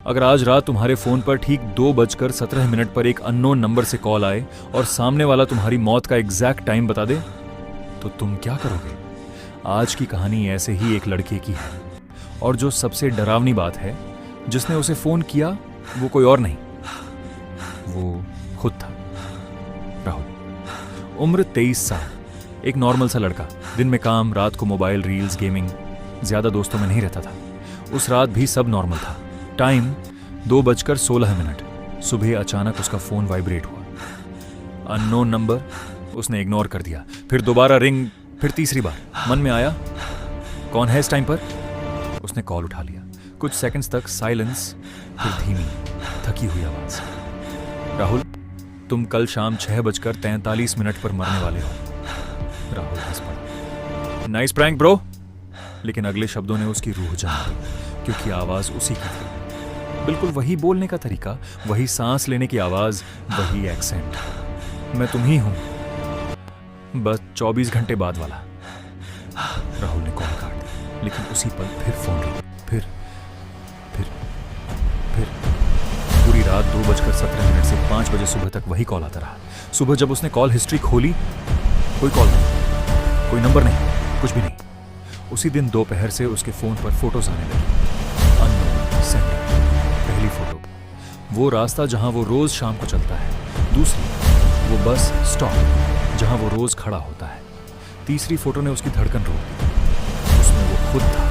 अगर आज रात तुम्हारे फोन पर ठीक 2:17 पर एक अननोन नंबर से कॉल आए और सामने वाला तुम्हारी मौत का एग्जैक्ट टाइम बता दे, तो तुम क्या करोगे? आज की कहानी ऐसे ही एक लड़के की है, और जो सबसे डरावनी बात है, जिसने उसे फोन किया वो कोई और नहीं, वो खुद था। राहुल, उम्र 23 साल, एक नॉर्मल सा लड़का, दिन में काम, रात को मोबाइल, रील्स, गेमिंग, ज्यादा दोस्तों में नहीं रहता था। उस रात भी सब नॉर्मल था। टाइम 2:16। सुबह अचानक उसका फोन वाइब्रेट हुआ। अननोन नंबर, उसने इग्नोर कर दिया। फिर दोबारा रिंग, फिर तीसरी बार। मन में आया, कौन है इस टाइम पर? उसने कॉल उठा लिया। कुछ सेकंड्स तक साइलेंस, फिर धीमी, थकी हुई आवाज। राहुल, तुम कल शाम 6:43 पर मरने वाले हो। राहुल हंस पड़ा। Nice prank bro. लेकिन अगले शब्दों ने उसकी रूह जमा दी, क्योंकि आवाज उसी की थी। बिल्कुल वही बोलने का तरीका, वही सांस लेने की आवाज, वही एक्सेंट। मैं तुम ही हूं, बस 24 घंटे बाद वाला। राहुल ने कॉल काट दी, लेकिन उसी पल फिर फोन रिंग, फिर पूरी रात 2:17 से 5 बजे सुबह तक वही कॉल आता रहा। सुबह जब उसने कॉल हिस्ट्री खोली, कोई कॉल नहीं, कोई नंबर नहीं, कुछ भी नहीं। उसी दिन दोपहर से उसके फोन पर फोटोज आने लगी। अननोन सेंडर, पहली फोटो वो रास्ता जहां वो रोज शाम को चलता है। दूसरी वो बस स्टॉप जहां वो रोज खड़ा होता है। तीसरी फोटो ने उसकी धड़कन रोक दी। उसमें वो खुद था,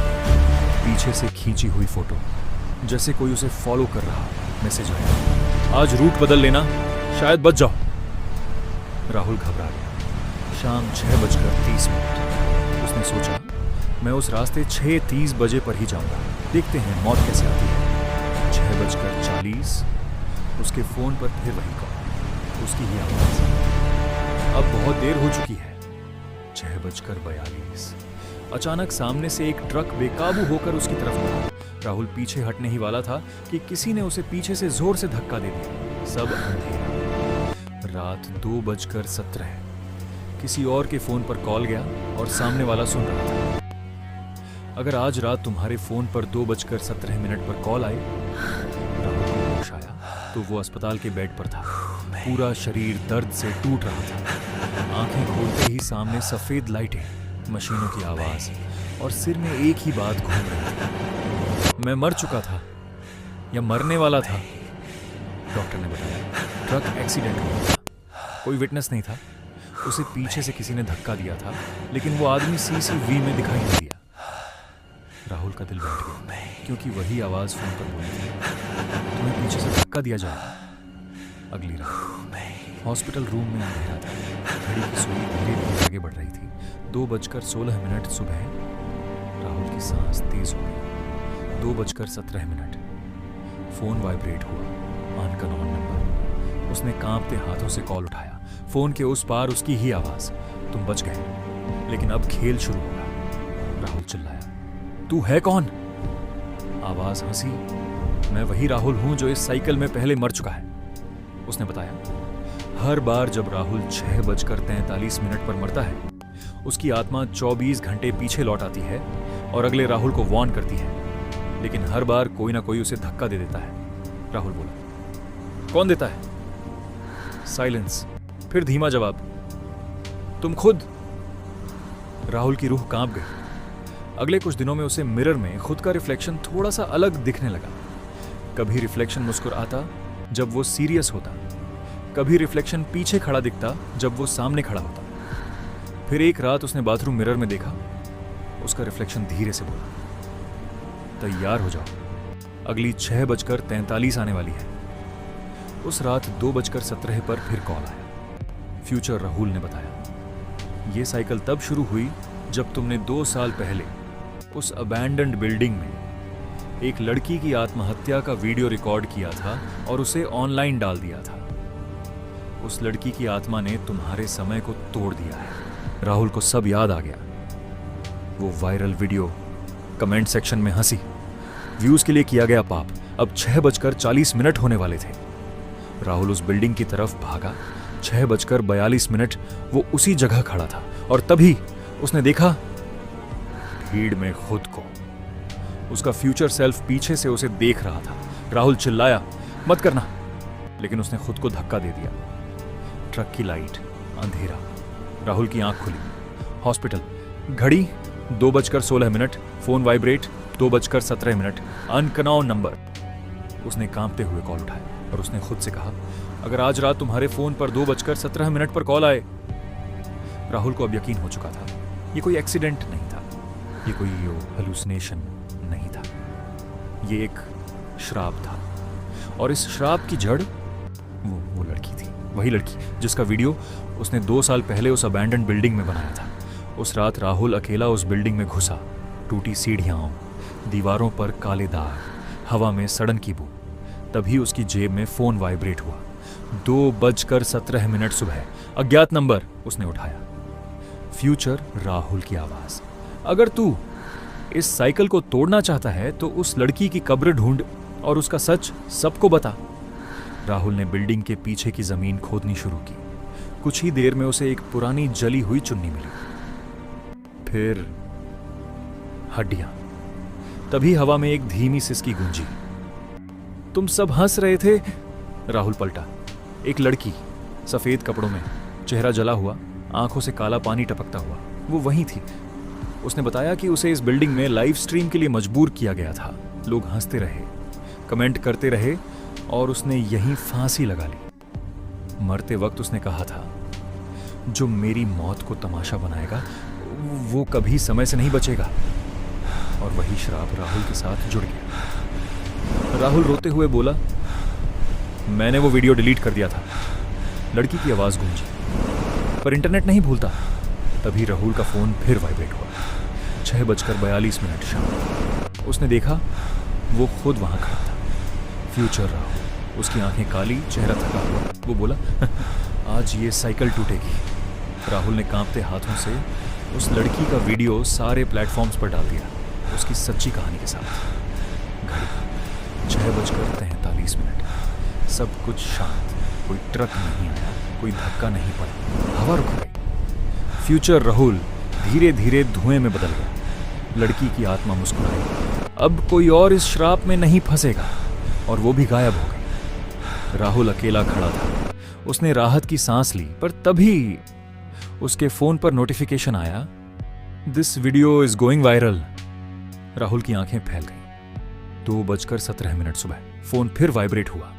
पीछे से खींची हुई फोटो, जैसे कोई उसे फॉलो कर रहा। मैसेज आया, आज रूट बदल लेना, शायद बच जाओ। राहुल घबरा गया। शाम 6:30। उसने सोचा, मैं उस रास्ते 6:30 बजे पर ही जाऊंगा, देखते हैं मौत कैसे आती है। 6:40। उसके फोन पर फिर वही कॉल, उसकी ही आवाज। अब बहुत देर हो चुकी है। 6:42। अचानक सामने से एक ट्रक बेकाबू होकर उसकी तरफ बढ़ा। राहुल पीछे हटने ही वाला था कि किसी ने उसे पीछे से जोर से धक्का दे दिया। सब अंधेरा। रात 2:17। किसी और के फोन पर कॉल गया और सामने वाला सुन रहा था। अगर आज रात तुम्हारे फोन पर 2:17 पर कॉल आई, राहुल को होश आया तो वो अस्पताल के बेड पर था। पूरा शरीर दर्द से टूट रहा था। आंखें खोलते ही सामने सफेद लाइटें, मशीनों की आवाज, और सिर में एक ही बात घूम रही थी, मैं मर चुका था या मरने वाला था। डॉक्टर ने बताया, ट्रक एक्सीडेंट हुआ था, कोई विटनेस नहीं था। उसे पीछे से किसी ने धक्का दिया था, लेकिन वो आदमी सीसीवी में दिखाई नहीं दिया। राहुल का दिल बैठ गया, क्योंकि वही आवाज फोन पर बोली थी, तुम्हें पीछे से धक्का दिया जाएगा। अगली रात हॉस्पिटल रूम में अंधेरा था। घड़ी की सुई धीरे धीरे आगे बढ़ रही थी। 2:16 सुबह। राहुल की सांस तेज हो गई। 2:17। फोन वाइब्रेट हुआ। अनकनोन नंबर। उसने कांपते हाथों से कॉल उठाया। फोन के उस पार उसकी ही आवाज, तुम बच गए, लेकिन अब खेल शुरू होगा। राहुल चिल्लाया, तू है कौन? आवाज हंसी, मैं वही राहुल हूं जो इस साइकिल में पहले मर चुका है। उसने बताया, हर बार जब राहुल 6:43 पर मरता है, उसकी आत्मा 24 घंटे पीछे लौट आती है और अगले राहुल को वार्न करती है, लेकिन हर बार कोई ना कोई उसे धक्का दे देता है। राहुल बोला, कौन देता है? साइलेंस, फिर धीमा जवाब, तुम खुद। राहुल की रूह कांप गई। अगले कुछ दिनों में उसे मिरर में खुद का रिफ्लेक्शन थोड़ा सा अलग दिखने लगा। कभी रिफ्लेक्शन मुस्कुराता जब वो सीरियस होता, कभी रिफ्लेक्शन पीछे खड़ा दिखता जब वो सामने खड़ा होता। फिर एक रात उसने बाथरूम मिरर में देखा, उसका रिफ्लेक्शन धीरे से बोला, तैयार हो जाओ, अगली 6:43 आने वाली है। उस रात 2:17 पर फिर कॉल आया। फ्यूचर राहुल ने बताया, ये साइकिल तब शुरू हुई जब तुमने 2 साल पहले उस अबैंडन्ड बिल्डिंग में एक लड़की की आत्महत्या का वीडियो रिकॉर्ड किया था और उसे ऑनलाइन डाल दिया था। उस लड़की की आत्मा ने तुम्हारे समय को तोड़ दिया है। राहुल को सब याद आ गया। वो वायरल वीडियो, कमेंट सेक्शन में हंसी, व्यूज के लिए किया गया पाप। अब 6:40 होने वाले थे। राहुल उस बिल्डिंग की तरफ भागा। 6:42 वो उसी जगह खड़ा था और तभी उसने देखा भीड़ में खुद को। उसका फ्यूचर सेल्फ पीछे से उसे देख रहा था। राहुल चिल्लाया, मत करना, लेकिन उसने खुद को धक्का दे दिया। ट्रक की लाइट, अंधेरा। राहुल की आंख खुली। हॉस्पिटल, घड़ी 2:16, फोन वाइब्रेट 2:17, अनकनोन नंबर। उसने कांपते हुए कॉल उठाया और उसने खुद से कहा, अगर आज रात तुम्हारे फोन पर 2:17 पर कॉल आए। राहुल को अब यकीन हो चुका था, ये कोई एक्सीडेंट नहीं था, ये कोई हेलुसिनेशन नहीं था, ये एक श्राप था। और इस श्राप की जड़ वो लड़की थी, वही लड़की जिसका वीडियो उसने 2 साल पहले उस अबैंडन्ड बिल्डिंग में बनाया था। उस रात राहुल अकेला उस बिल्डिंग में घुसा। टूटी सीढ़ियां, दीवारों पर काले दाग, हवा में सड़न की बू। तभी उसकी जेब में फोन वाइब्रेट हुआ। 2:17 सुबह, अज्ञात नंबर। उसने उठाया। फ्यूचर राहुल की आवाज, अगर तू इस साइकिल को तोड़ना चाहता है तो उस लड़की की कब्र ढूंढ और उसका सच सबको बता। राहुल ने बिल्डिंग के पीछे की जमीन खोदनी शुरू की। कुछ ही देर में उसे एक पुरानी जली हुई चुन्नी मिली, फिर हड्डियां। तभी हवा में एक धीमी सिसकी गूंजी। तुम सब हंस रहे थे। राहुल पलटा। एक लड़की, सफेद कपड़ों में, चेहरा जला हुआ, आंखों से काला पानी टपकता हुआ, वो वहीं थी। उसने बताया कि उसे इस बिल्डिंग में लाइव स्ट्रीम के लिए मजबूर किया गया था। लोग हंसते रहे, कमेंट करते रहे और उसने यहीं फांसी लगा ली। मरते वक्त उसने कहा था, जो मेरी मौत को तमाशा बनाएगा वो कभी समय से नहीं बचेगा। और वही श्राप राहुल के साथ जुड़ गया। राहुल रोते हुए बोला, मैंने वो वीडियो डिलीट कर दिया था। लड़की की आवाज गूंजी, पर इंटरनेट नहीं भूलता। तभी राहुल का फोन फिर वाइब्रेट हुआ। 6:42 शाम। उसने देखा, वो खुद वहां खड़ा था। फ्यूचर राहुल, उसकी आंखें काली, चेहरा थका हुआ। वो बोला, आज ये साइकिल टूटेगी। राहुल ने कांपते हाथों से उस लड़की का वीडियो सारे प्लेटफॉर्म्स पर डाल दिया, उसकी सच्ची कहानी के साथ। घड़ी 6:43। सब कुछ शांत। कोई ट्रक नहीं आया, कोई धक्का नहीं पड़ा, हवा रुक गई। फ्यूचर राहुल धीरे धीरे धुएं में बदल गया। लड़की की आत्मा मुस्कुराई। अब कोई और इस श्राप में नहीं फंसेगा। और वो भी गायब हो गई। राहुल अकेला खड़ा था। उसने राहत की सांस ली, पर तभी उसके फोन पर नोटिफिकेशन आया, this video is going viral. Rahul की आंखें फैल गईं। 2:17 सुबह। फोन फिर वाइब्रेट हुआ।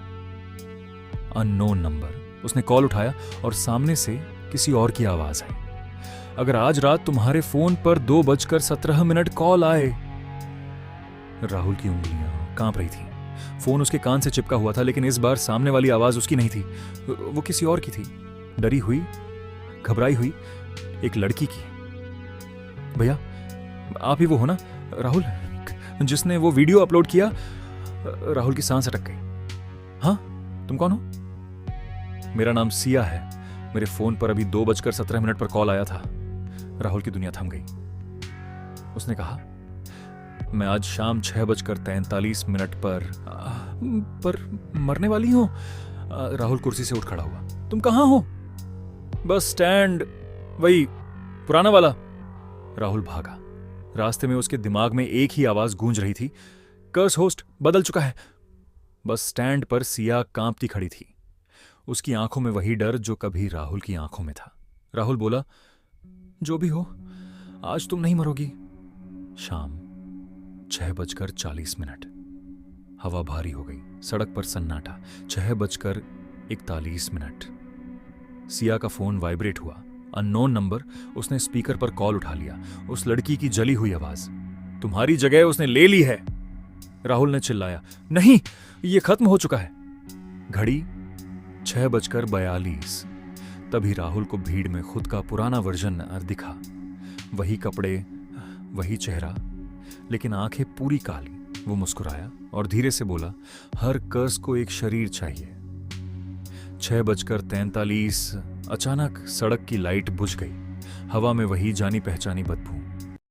Unknown number. उसने कॉल उठाया और सामने से किसी और की आवाज आई, अगर आज रात तुम्हारे फोन पर 2:17 कॉल आए। राहुल की उंगलियां कांप रही थी। फोन उसके कान से चिपका हुआ था, लेकिन इस बार सामने वाली आवाज उसकी नहीं थी, वो किसी और की थी। डरी हुई, घबराई हुई एक लड़की की। भैया, आप ही वो हो ना राहुल, जिसने वो वीडियो अपलोड किया? राहुल की सांस अटक गई। हाँ, तुम कौन हो? मेरा नाम सिया है। मेरे फोन पर अभी 2:17 पर कॉल आया था। राहुल की दुनिया थम गई। उसने कहा, मैं आज शाम 6:43 पर मरने वाली हूं। राहुल कुर्सी से उठ खड़ा हुआ। तुम कहां हो? बस स्टैंड, वही पुराना वाला। राहुल भागा। रास्ते में उसके दिमाग में एक ही आवाज गूंज रही थी, कर्स होस्ट बदल चुका है। बस स्टैंड पर सिया कांपती खड़ी थी, उसकी आंखों में वही डर जो कभी राहुल की आंखों में था। राहुल बोला, जो भी हो, आज तुम नहीं मरोगी। शाम 6:40। हवा भारी हो गई। सड़क पर सन्नाटा। 6:41। सिया का फोन वाइब्रेट हुआ। Unknown number. उसने स्पीकर पर कॉल उठा लिया। उस लड़की की जली हुई आवाज, तुम्हारी जगह उसने ले ली है। राहुल ने चिल्लाया, नहीं, ये खत्म हो चुका है। घड़ी 6:42। तभी राहुल को भीड़ में खुद का पुराना वर्जन दिखा। वही कपड़े, वही चेहरा, लेकिन आंखें पूरी काली। वो मुस्कुराया और धीरे से बोला, हर कर्स को एक शरीर चाहिए। 6:43। अचानक सड़क की लाइट बुझ गई। हवा में वही जानी पहचानी बदबू।